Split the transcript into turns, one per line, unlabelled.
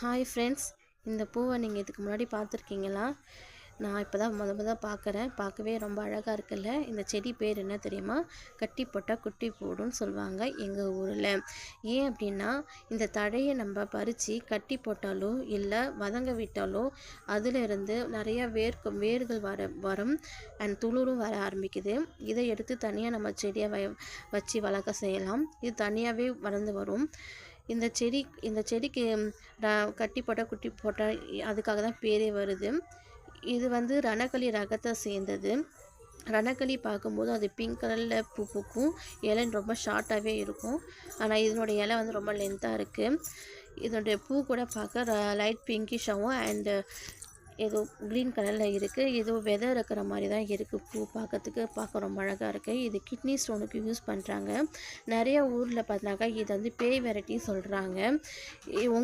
Hi friends, இந்த பூவை நீங்கள் இதுக்கு முன்னாடி பார்த்துருக்கீங்களா? நான் இப்போ தான் முத பார்க்குறேன். பார்க்கவே ரொம்ப அழகாக இருக்குல்ல. இந்த செடி பேர் என்ன தெரியுமா? கட்டி போட்டால் குட்டி போடுன்னு சொல்லுவாங்க எங்கள் ஊரில். ஏன் அப்படின்னா, இந்த தழையை நம்ம பறித்து கட்டி போட்டாலோ இல்லை வதங்க விட்டாலோ அதிலிருந்து நிறையா வேர்கள் வரும் அண்ட் துளிரும் வர ஆரம்பிக்குது. இதை எடுத்து தனியாக நம்ம செடியை வச்சு வளர்க்க செய்யலாம். இது தனியாகவே வளர்ந்து வரும். இந்த செடிக்கு கட்டி போட்டால் குட்டி போட்டால் அதுக்காக தான் பேரே வருது. இது வந்து ரணகளி ரகத்தை சேர்ந்தது. ரணகளி பார்க்கும்போது அது பிங்க் கலரில் பூ பூக்கும். இலை ரொம்ப ஷார்ட்டாகவே இருக்கும். ஆனால் இதனுடைய இலை வந்து ரொம்ப லென்த்தாக இருக்குது. இதனுடைய பூ கூட பார்க்க லைட் பிங்கிஷாகவும் அண்டு ஏதோ க்ரீன் கலரில் இருக்குது. ஏதோ விதை இருக்கிற மாதிரி தான் இருக்குது. பூ பார்க்க ரொம்ப அழகாக இருக்குது. இது கிட்னி ஸ்டோனுக்கு யூஸ் பண்ணுறாங்க. நிறைய ஊரில் பார்த்தினாக்கா இது வந்து பேய் வெரைட்டி சொல்கிறாங்க.